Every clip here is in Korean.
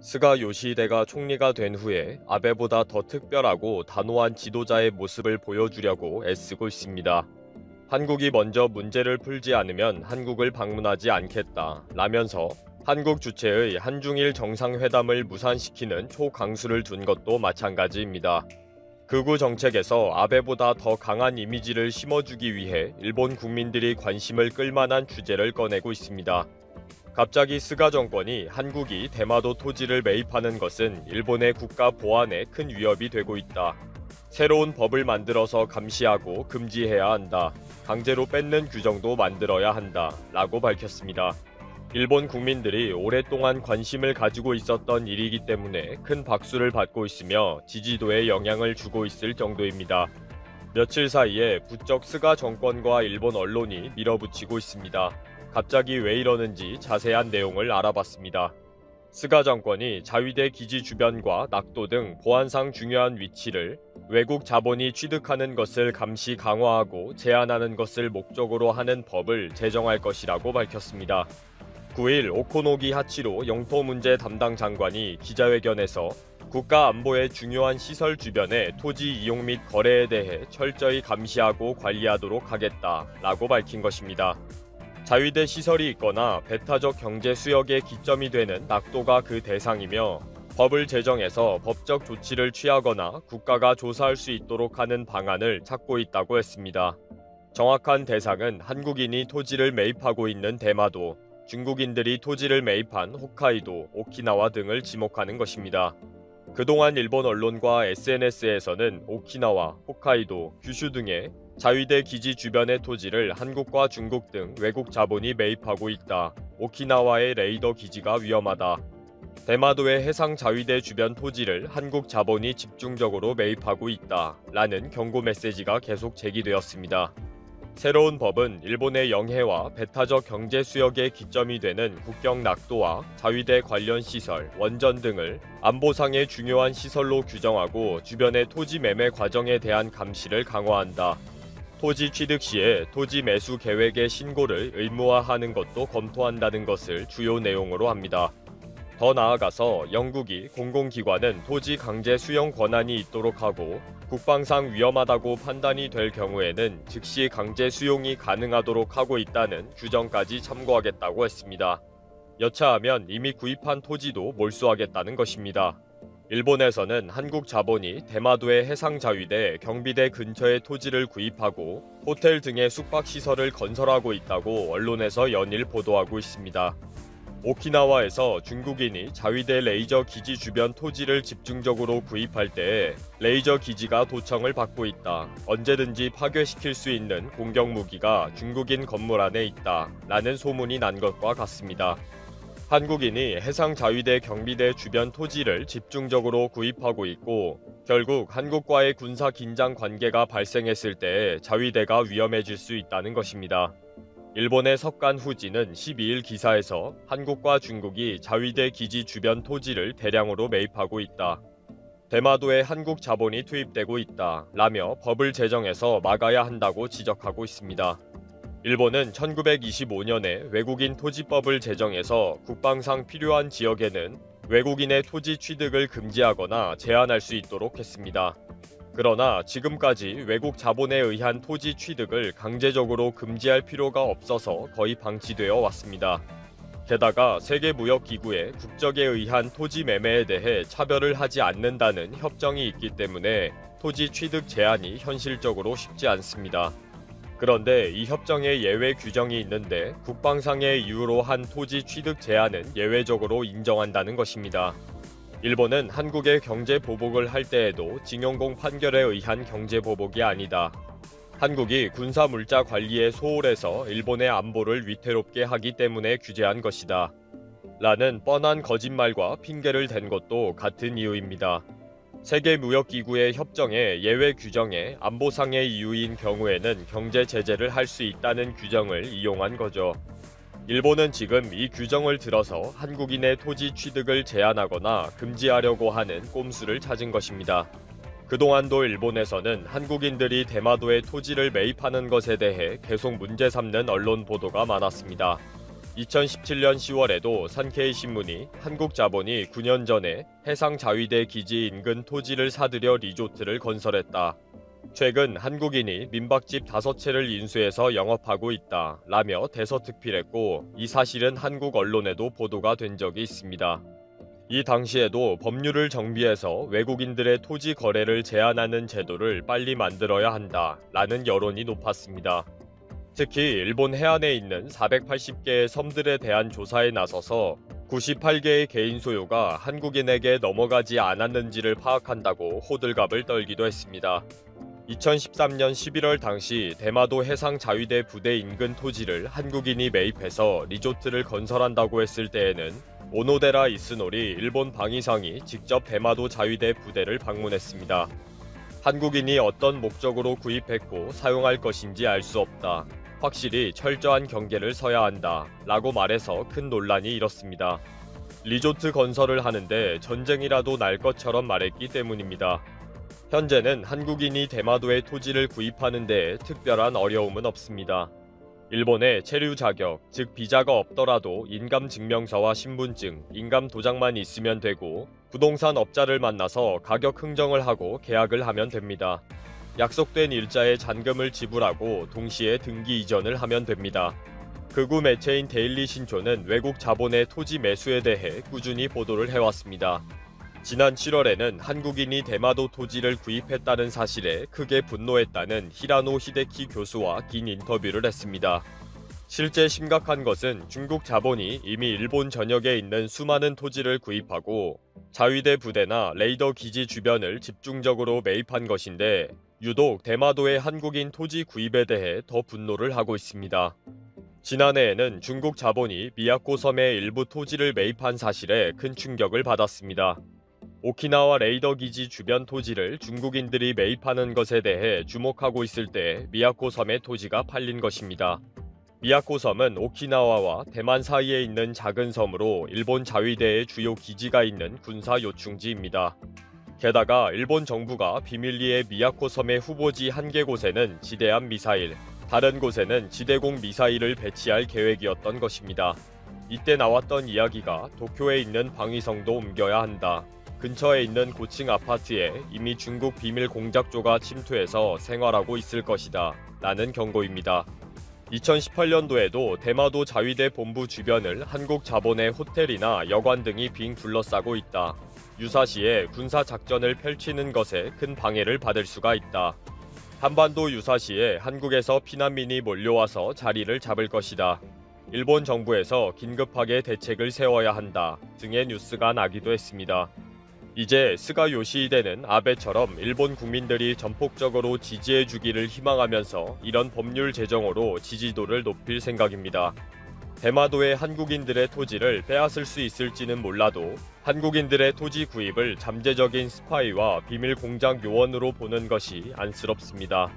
스가 요시히데가 총리가 된 후에 아베보다 더 특별하고 단호한 지도자의 모습을 보여주려고 애쓰고 있습니다. 한국이 먼저 문제를 풀지 않으면 한국을 방문하지 않겠다 라면서 한국 주최의 한중일 정상회담을 무산시키는 초강수를 둔 것도 마찬가지입니다. 극우 정책에서 아베보다 더 강한 이미지를 심어주기 위해 일본 국민들이 관심을 끌만한 주제를 꺼내고 있습니다. 갑자기 스가 정권이 한국이 대마도 토지를 매입하는 것은 일본의 국가 보안에 큰 위협이 되고 있다. 새로운 법을 만들어서 감시하고 금지해야 한다. 강제로 뺏는 규정도 만들어야 한다. 라고 밝혔습니다. 일본 국민들이 오랫동안 관심을 가지고 있었던 일이기 때문에 큰 박수를 받고 있으며 지지도에 영향을 주고 있을 정도입니다. 며칠 사이에 부쩍 스가 정권과 일본 언론이 밀어붙이고 있습니다. 갑자기 왜 이러는지 자세한 내용을 알아봤습니다. 스가 정권이 자위대 기지 주변과 낙도 등 보안상 중요한 위치를 외국 자본이 취득하는 것을 감시 강화하고 제한하는 것을 목적으로 하는 법을 제정할 것이라고 밝혔습니다. 9일 오코노기 하치로 영토 문제 담당 장관이 기자회견에서 국가 안보의 중요한 시설 주변의 토지 이용 및 거래에 대해 철저히 감시하고 관리하도록 하겠다라고 밝힌 것입니다. 자위대 시설이 있거나 배타적 경제 수역의 기점이 되는 낙도가 그 대상이며 법을 제정해서 법적 조치를 취하거나 국가가 조사할 수 있도록 하는 방안을 찾고 있다고 했습니다. 정확한 대상은 한국인이 토지를 매입하고 있는 대마도, 중국인들이 토지를 매입한 홋카이도, 오키나와 등을 지목하는 것입니다. 그동안 일본 언론과 SNS에서는 오키나와, 홋카이도, 규슈 등의 자위대 기지 주변의 토지를 한국과 중국 등 외국 자본이 매입하고 있다. 오키나와의 레이더 기지가 위험하다. 대마도의 해상 자위대 주변 토지를 한국 자본이 집중적으로 매입하고 있다. 라는 경고 메시지가 계속 제기되었습니다. 새로운 법은 일본의 영해와 배타적 경제 수역의 기점이 되는 국경 낙도와 자위대 관련 시설, 원전 등을 안보상의 중요한 시설로 규정하고 주변의 토지 매매 과정에 대한 감시를 강화한다. 토지 취득 시에 토지 매수 계획의 신고를 의무화하는 것도 검토한다는 것을 주요 내용으로 합니다. 더 나아가서 영국이 공공기관은 토지 강제 수용 권한이 있도록 하고 국방상 위험하다고 판단이 될 경우에는 즉시 강제 수용이 가능하도록 하고 있다는 규정까지 참고하겠다고 했습니다. 여차하면 이미 구입한 토지도 몰수하겠다는 것입니다. 일본에서는 한국 자본이 대마도의 해상자위대 경비대 근처의 토지를 구입하고 호텔 등의 숙박시설을 건설하고 있다고 언론에서 연일 보도하고 있습니다. 오키나와에서 중국인이 자위대 레이저 기지 주변 토지를 집중적으로 구입할 때에 레이저 기지가 도청을 받고 있다. 언제든지 파괴시킬 수 있는 공격 무기가 중국인 건물 안에 있다. 라는 소문이 난 것과 같습니다. 한국인이 해상 자위대 경비대 주변 토지를 집중적으로 구입하고 있고 결국 한국과의 군사 긴장 관계가 발생했을 때 자위대가 위험해질 수 있다는 것입니다. 일본의 석간 후지는 12일 기사에서 한국과 중국이 자위대 기지 주변 토지를 대량으로 매입하고 있다. 대마도에 한국 자본이 투입되고 있다. 라며 법을 제정해서 막아야 한다고 지적하고 있습니다. 일본은 1925년에 외국인 토지법을 제정해서 국방상 필요한 지역에는 외국인의 토지 취득을 금지하거나 제한할 수 있도록 했습니다. 그러나 지금까지 외국 자본에 의한 토지 취득을 강제적으로 금지할 필요가 없어서 거의 방치되어 왔습니다. 게다가 세계무역기구의 국적에 의한 토지 매매에 대해 차별을 하지 않는다는 협정이 있기 때문에 토지 취득 제한이 현실적으로 쉽지 않습니다. 그런데 이 협정에 예외 규정이 있는데 국방상의 이유로 한 토지 취득 제한은 예외적으로 인정한다는 것입니다. 일본은 한국의 경제 보복을 할 때에도 징용공 판결에 의한 경제 보복이 아니다. 한국이 군사 물자 관리에 소홀해서 일본의 안보를 위태롭게 하기 때문에 규제한 것이다. 라는 뻔한 거짓말과 핑계를 댄 것도 같은 이유입니다. 세계무역기구의 협정의 예외 규정에 안보상의 이유인 경우에는 경제 제재를 할 수 있다는 규정을 이용한 거죠. 일본은 지금 이 규정을 들어서 한국인의 토지 취득을 제한하거나 금지하려고 하는 꼼수를 찾은 것입니다. 그동안도 일본에서는 한국인들이 대마도에 토지를 매입하는 것에 대해 계속 문제 삼는 언론 보도가 많았습니다. 2017년 10월에도 산케이 신문이 한국 자본이 9년 전에 해상 자위대 기지 인근 토지를 사들여 리조트를 건설했다. 최근 한국인이 민박집 5채를 인수해서 영업하고 있다 라며 대서특필했고, 이 사실은 한국 언론에도 보도가 된 적이 있습니다. 이 당시에도 법률을 정비해서 외국인들의 토지 거래를 제한하는 제도를 빨리 만들어야 한다 라는 여론이 높았습니다. 특히 일본 해안에 있는 480개의 섬들에 대한 조사에 나서서 98개의 개인 소유가 한국인에게 넘어가지 않았는지를 파악한다고 호들갑을 떨기도 했습니다. 2013년 11월 당시 대마도 해상 자위대 부대 인근 토지를 한국인이 매입해서 리조트를 건설한다고 했을 때에는 오노데라 이스노리 일본 방위상이 직접 대마도 자위대 부대를 방문했습니다. 한국인이 어떤 목적으로 구입했고 사용할 것인지 알 수 없다. 확실히 철저한 경계를 서야 한다 라고 말해서 큰 논란이 일었습니다. 리조트 건설을 하는데 전쟁이라도 날 것처럼 말했기 때문입니다. 현재는 한국인이 대마도의 토지를 구입하는 데에 특별한 어려움은 없습니다. 일본에 체류 자격, 즉 비자가 없더라도 인감증명서와 신분증, 인감도장만 있으면 되고, 부동산 업자를 만나서 가격 흥정을 하고 계약을 하면 됩니다. 약속된 일자에 잔금을 지불하고 동시에 등기 이전을 하면 됩니다. 극우 매체인 데일리 신초는 외국 자본의 토지 매수에 대해 꾸준히 보도를 해왔습니다. 지난 7월에는 한국인이 대마도 토지를 구입했다는 사실에 크게 분노했다는 히라노 히데키 교수와 긴 인터뷰를 했습니다. 실제 심각한 것은 중국 자본이 이미 일본 전역에 있는 수많은 토지를 구입하고 자위대 부대나 레이더 기지 주변을 집중적으로 매입한 것인데, 유독 대마도의 한국인 토지 구입에 대해 더 분노를 하고 있습니다. 지난해에는 중국 자본이 미야코 섬의 일부 토지를 매입한 사실에 큰 충격을 받았습니다. 오키나와 레이더 기지 주변 토지를 중국인들이 매입하는 것에 대해 주목하고 있을 때 미야코 섬의 토지가 팔린 것입니다. 미야코 섬은 오키나와와 대만 사이에 있는 작은 섬으로 일본 자위대의 주요 기지가 있는 군사 요충지입니다. 게다가 일본 정부가 비밀리에 미야코 섬의 후보지 한 개 곳에는 지대함 미사일, 다른 곳에는 지대공 미사일을 배치할 계획이었던 것입니다. 이때 나왔던 이야기가 도쿄에 있는 방위성도 옮겨야 한다. 근처에 있는 고층 아파트에 이미 중국 비밀 공작조가 침투해서 생활하고 있을 것이다 라는 경고입니다. 2018년도에도 대마도 자위대 본부 주변을 한국 자본의 호텔이나 여관 등이 빙 둘러싸고 있다. 유사시에 군사작전을 펼치는 것에 큰 방해를 받을 수가 있다. 한반도 유사시에 한국에서 피난민이 몰려와서 자리를 잡을 것이다. 일본 정부에서 긴급하게 대책을 세워야 한다 등의 뉴스가 나기도 했습니다. 이제 스가 요시히데는 아베처럼 일본 국민들이 전폭적으로 지지해주기를 희망하면서 이런 법률 제정으로 지지도를 높일 생각입니다. 대마도의 한국인들의 토지를 빼앗을 수 있을지는 몰라도 한국인들의 토지 구입을 잠재적인 스파이와 비밀 공작 요원으로 보는 것이 안쓰럽습니다.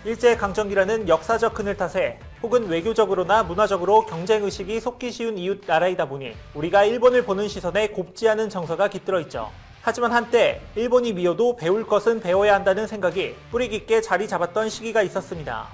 일제강점기라는 역사적 그늘 탓에 혹은 외교적으로나 문화적으로 경쟁의식이 솟기 쉬운 이웃 나라이다 보니 우리가 일본을 보는 시선에 곱지 않은 정서가 깃들어 있죠. 하지만 한때 일본이 미워도 배울 것은 배워야 한다는 생각이 뿌리 깊게 자리 잡았던 시기가 있었습니다.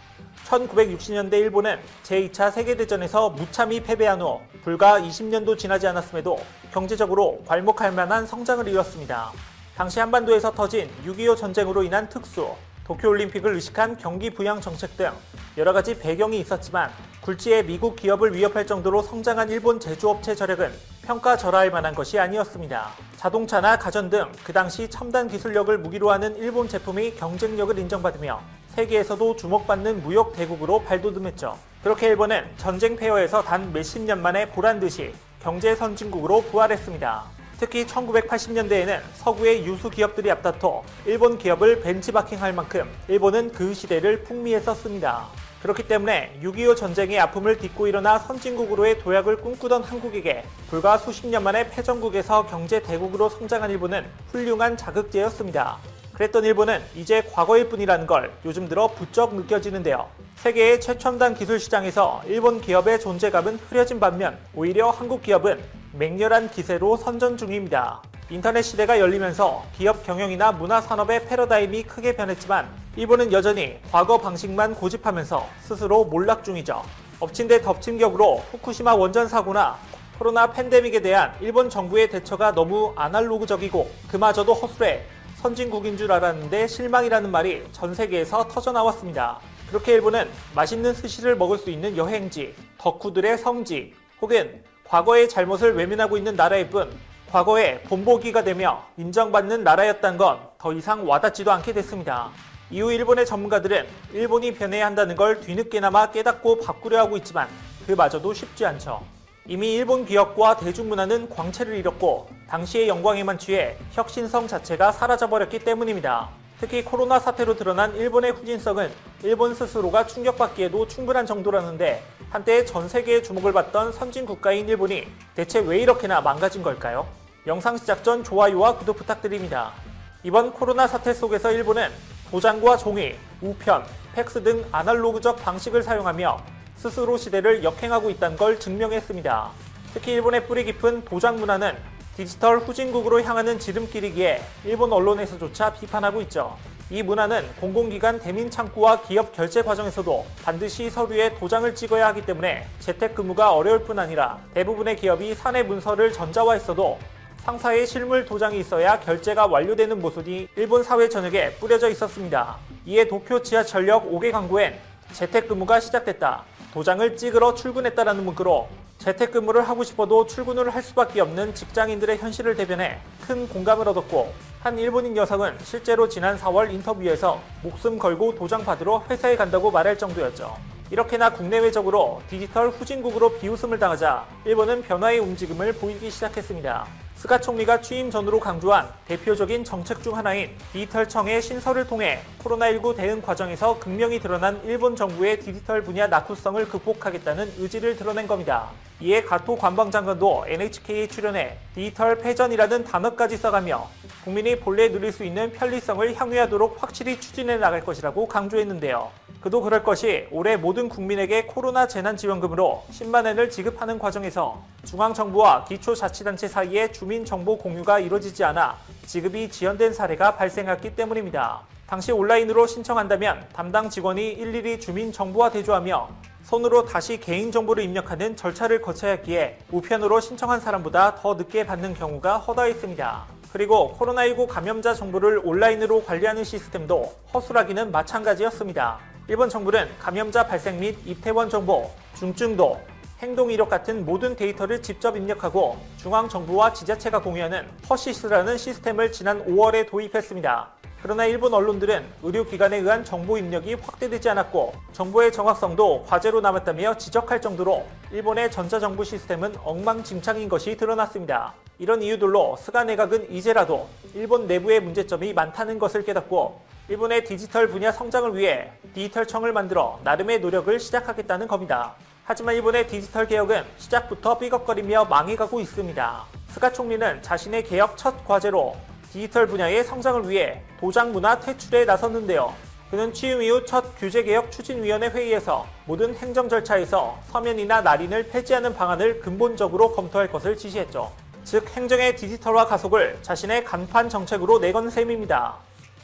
1960년대 일본은 제2차 세계대전에서 무참히 패배한 후 불과 20년도 지나지 않았음에도 경제적으로 괄목할 만한 성장을 이뤘습니다. 당시 한반도에서 터진 6.25 전쟁으로 인한 특수, 도쿄올림픽을 의식한 경기 부양 정책 등 여러 가지 배경이 있었지만 굴지의 미국 기업을 위협할 정도로 성장한 일본 제조업체 저력은 평가절하할 만한 것이 아니었습니다. 자동차나 가전 등 그 당시 첨단 기술력을 무기로 하는 일본 제품이 경쟁력을 인정받으며 세계에서도 주목받는 무역 대국으로 발돋움했죠. 그렇게 일본은 전쟁 폐허에서 단 몇십 년 만에 보란듯이 경제 선진국으로 부활했습니다. 특히 1980년대에는 서구의 유수 기업들이 앞다퉈 일본 기업을 벤치마킹할 만큼 일본은 그 시대를 풍미했었습니다. 그렇기 때문에 6.25 전쟁의 아픔을 딛고 일어나 선진국으로의 도약을 꿈꾸던 한국에게 불과 수십 년 만에 패전국에서 경제 대국으로 성장한 일본은 훌륭한 자극제였습니다. 그랬던 일본은 이제 과거일 뿐이라는 걸 요즘 들어 부쩍 느껴지는데요. 세계의 최첨단 기술 시장에서 일본 기업의 존재감은 흐려진 반면 오히려 한국 기업은 맹렬한 기세로 선전 중입니다. 인터넷 시대가 열리면서 기업 경영이나 문화 산업의 패러다임이 크게 변했지만 일본은 여전히 과거 방식만 고집하면서 스스로 몰락 중이죠. 엎친 데 덮친 격으로 후쿠시마 원전 사고나 코로나 팬데믹에 대한 일본 정부의 대처가 너무 아날로그적이고 그마저도 허술해 선진국인 줄 알았는데 실망이라는 말이 전 세계에서 터져나왔습니다. 그렇게 일본은 맛있는 스시를 먹을 수 있는 여행지, 덕후들의 성지, 혹은 과거의 잘못을 외면하고 있는 나라일 뿐 과거에 본보기가 되며 인정받는 나라였다는 건 더 이상 와닿지도 않게 됐습니다. 이후 일본의 전문가들은 일본이 변해야 한다는 걸 뒤늦게나마 깨닫고 바꾸려 하고 있지만 그마저도 쉽지 않죠. 이미 일본 기업과 대중문화는 광채를 잃었고 당시의 영광에만 취해 혁신성 자체가 사라져버렸기 때문입니다. 특히 코로나 사태로 드러난 일본의 후진성은 일본 스스로가 충격받기에도 충분한 정도라는데 한때 전 세계의 주목을 받던 선진 국가인 일본이 대체 왜 이렇게나 망가진 걸까요? 영상 시작 전 좋아요와 구독 부탁드립니다. 이번 코로나 사태 속에서 일본은 도장과 종이, 우편, 팩스 등 아날로그적 방식을 사용하며 스스로 시대를 역행하고 있다는 걸 증명했습니다. 특히 일본의 뿌리 깊은 도장 문화는 디지털 후진국으로 향하는 지름길이기에 일본 언론에서조차 비판하고 있죠. 이 문화는 공공기관 대민 창구와 기업 결제 과정에서도 반드시 서류에 도장을 찍어야 하기 때문에 재택근무가 어려울 뿐 아니라 대부분의 기업이 사내 문서를 전자화했어도 상사의 실물 도장이 있어야 결제가 완료되는 모습이 일본 사회 전역에 뿌려져 있었습니다. 이에 도쿄 지하철역 5개 광고엔 재택근무가 시작됐다. 도장을 찍으러 출근했다라는 문구로 재택근무를 하고 싶어도 출근을 할 수밖에 없는 직장인들의 현실을 대변해 큰 공감을 얻었고 한 일본인 여성은 실제로 지난 4월 인터뷰에서 목숨 걸고 도장 받으러 회사에 간다고 말할 정도였죠. 이렇게나 국내외적으로 디지털 후진국으로 비웃음을 당하자 일본은 변화의 움직임을 보이기 시작했습니다. 스가 총리가 취임 전후로 강조한 대표적인 정책 중 하나인 디지털청의 신설을 통해 코로나19 대응 과정에서 극명히 드러난 일본 정부의 디지털 분야 낙후성을 극복하겠다는 의지를 드러낸 겁니다. 이에 가토 관방장관도 NHK에 출연해 디지털 패전이라는 단어까지 써가며 국민이 본래 누릴 수 있는 편리성을 향유하도록 확실히 추진해 나갈 것이라고 강조했는데요. 그도 그럴 것이 올해 모든 국민에게 코로나 재난지원금으로 10만 엔을 지급하는 과정에서 중앙정부와 기초자치단체 사이에 주민정보 공유가 이루어지지 않아 지급이 지연된 사례가 발생했기 때문입니다. 당시 온라인으로 신청한다면 담당 직원이 일일이 주민정보와 대조하며 손으로 다시 개인정보를 입력하는 절차를 거쳐야 했기에 우편으로 신청한 사람보다 더 늦게 받는 경우가 허다했습니다. 그리고 코로나19 감염자 정보를 온라인으로 관리하는 시스템도 허술하기는 마찬가지였습니다. 일본 정부는 감염자 발생 및 입퇴원 정보, 중증도, 행동 이력 같은 모든 데이터를 직접 입력하고 중앙정부와 지자체가 공유하는 허시스라는 시스템을 지난 5월에 도입했습니다. 그러나 일본 언론들은 의료기관에 의한 정보 입력이 확대되지 않았고 정보의 정확성도 과제로 남았다며 지적할 정도로 일본의 전자정부 시스템은 엉망진창인 것이 드러났습니다. 이런 이유들로 스가 내각은 이제라도 일본 내부의 문제점이 많다는 것을 깨닫고 일본의 디지털 분야 성장을 위해 디지털청을 만들어 나름의 노력을 시작하겠다는 겁니다. 하지만 일본의 디지털 개혁은 시작부터 삐걱거리며 망해가고 있습니다. 스가 총리는 자신의 개혁 첫 과제로 디지털 분야의 성장을 위해 도장 문화 퇴출에 나섰는데요. 그는 취임 이후 첫 규제개혁 추진위원회 회의에서 모든 행정 절차에서 서면이나 날인을 폐지하는 방안을 근본적으로 검토할 것을 지시했죠. 즉 행정의 디지털화 가속을 자신의 간판 정책으로 내건 셈입니다.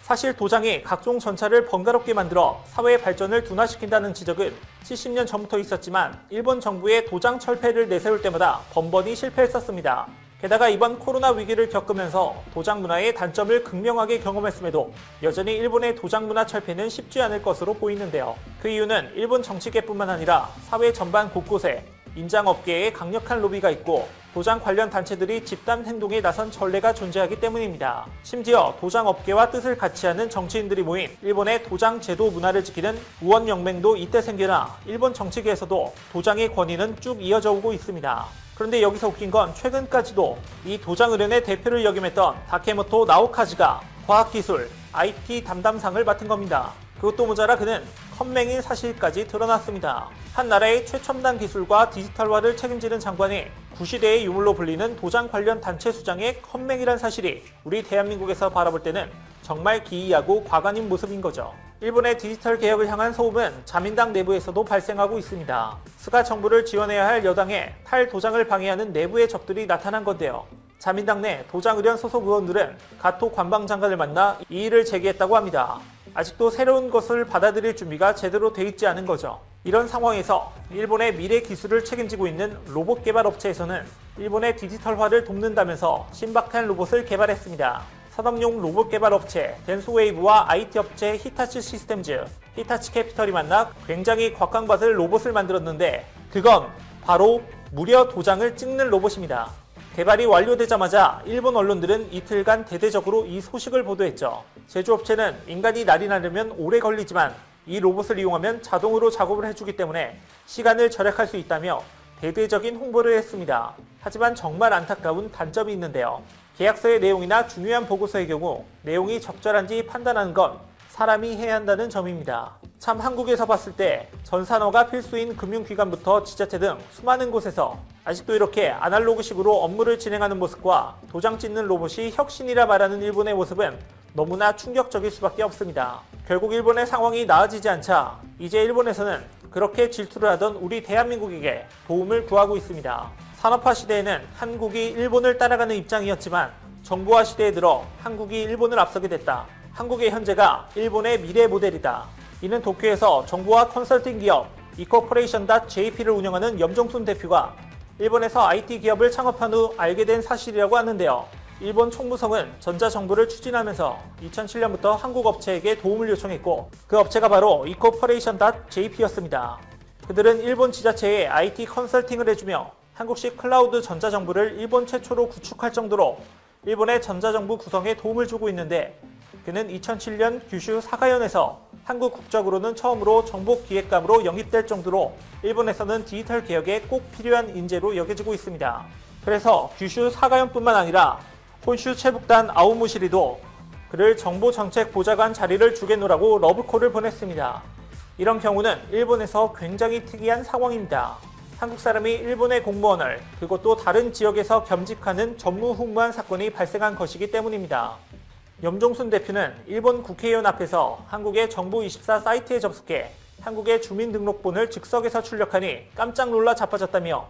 사실 도장이 각종 전차를 번거롭게 만들어 사회 발전을 둔화시킨다는 지적은 70년 전부터 있었지만 일본 정부의 도장 철폐를 내세울 때마다 번번이 실패했었습니다. 게다가 이번 코로나 위기를 겪으면서 도장 문화의 단점을 극명하게 경험했음에도 여전히 일본의 도장 문화 철폐는 쉽지 않을 것으로 보이는데요. 그 이유는 일본 정치계뿐만 아니라 사회 전반 곳곳에 인장업계에 강력한 로비가 있고 도장 관련 단체들이 집단 행동에 나선 전례가 존재하기 때문입니다. 심지어 도장업계와 뜻을 같이 하는 정치인들이 모인 일본의 도장 제도 문화를 지키는 우원연맹도 이때 생겨나 일본 정치계에서도 도장의 권위는 쭉 이어져 오고 있습니다. 그런데 여기서 웃긴 건 최근까지도 이 도장 의련의 대표를 역임했던 다케모토 나오카즈가 과학기술, IT 담당상을 맡은 겁니다. 그것도 모자라 그는 컴맹인 사실까지 드러났습니다. 한 나라의 최첨단 기술과 디지털화를 책임지는 장관이 구시대의 유물로 불리는 도장 관련 단체 수장의 컴맹이란 사실이 우리 대한민국에서 바라볼 때는 정말 기이하고 과관인 모습인 거죠. 일본의 디지털 개혁을 향한 소음은 자민당 내부에서도 발생하고 있습니다. 스가 정부를 지원해야 할 여당에 탈도장을 방해하는 내부의 적들이 나타난 건데요. 자민당 내 도장 의련 소속 의원들은 가토 관방장관을 만나 이의를 제기했다고 합니다. 아직도 새로운 것을 받아들일 준비가 제대로 돼 있지 않은 거죠. 이런 상황에서 일본의 미래 기술을 책임지고 있는 로봇 개발 업체에서는 일본의 디지털화를 돕는다면서 신박한 로봇을 개발했습니다. 산업용 로봇 개발 업체 덴소웨이브와 IT 업체 히타치 시스템즈, 히타치 캐피털이 만나 굉장히 곽광받을 로봇을 만들었는데 그건 바로 무려 도장을 찍는 로봇입니다. 개발이 완료되자마자 일본 언론들은 이틀간 대대적으로 이 소식을 보도했죠. 제조업체는 인간이 날인하려면 오래 걸리지만 이 로봇을 이용하면 자동으로 작업을 해주기 때문에 시간을 절약할 수 있다며 대대적인 홍보를 했습니다. 하지만 정말 안타까운 단점이 있는데요. 계약서의 내용이나 중요한 보고서의 경우 내용이 적절한지 판단하는 건 사람이 해야 한다는 점입니다. 참 한국에서 봤을 때 전산화가 필수인 금융기관부터 지자체 등 수많은 곳에서 아직도 이렇게 아날로그식으로 업무를 진행하는 모습과 도장 찍는 로봇이 혁신이라 말하는 일본의 모습은 너무나 충격적일 수밖에 없습니다. 결국 일본의 상황이 나아지지 않자 이제 일본에서는 그렇게 질투를 하던 우리 대한민국에게 도움을 구하고 있습니다. 산업화 시대에는 한국이 일본을 따라가는 입장이었지만 정보화 시대에 들어 한국이 일본을 앞서게 됐다. 한국의 현재가 일본의 미래 모델이다. 이는 도쿄에서 정보화 컨설팅 기업 이코퍼레이션.jp를 운영하는 염종순 대표가 일본에서 IT 기업을 창업한 후 알게 된 사실이라고 하는데요. 일본 총무성은 전자정부를 추진하면서 2007년부터 한국 업체에게 도움을 요청했고 그 업체가 바로 이코퍼레이션.jp였습니다. 그들은 일본 지자체에 IT 컨설팅을 해주며 한국식 클라우드 전자정부를 일본 최초로 구축할 정도로 일본의 전자정부 구성에 도움을 주고 있는데 그는 2007년 규슈 사가현에서 한국 국적으로는 처음으로 정보기획감으로 영입될 정도로 일본에서는 디지털 개혁에 꼭 필요한 인재로 여겨지고 있습니다. 그래서 규슈 사가현뿐만 아니라 혼슈 체북단 아오무시리도 그를 정보정책보좌관 자리를 주겠노라고 러브콜을 보냈습니다. 이런 경우는 일본에서 굉장히 특이한 상황입니다. 한국 사람이 일본의 공무원을 그것도 다른 지역에서 겸직하는 전무후무한 사건이 발생한 것이기 때문입니다. 염종순 대표는 일본 국회의원 앞에서 한국의 정부24 사이트에 접속해 한국의 주민등록본을 즉석에서 출력하니 깜짝 놀라 자빠졌다며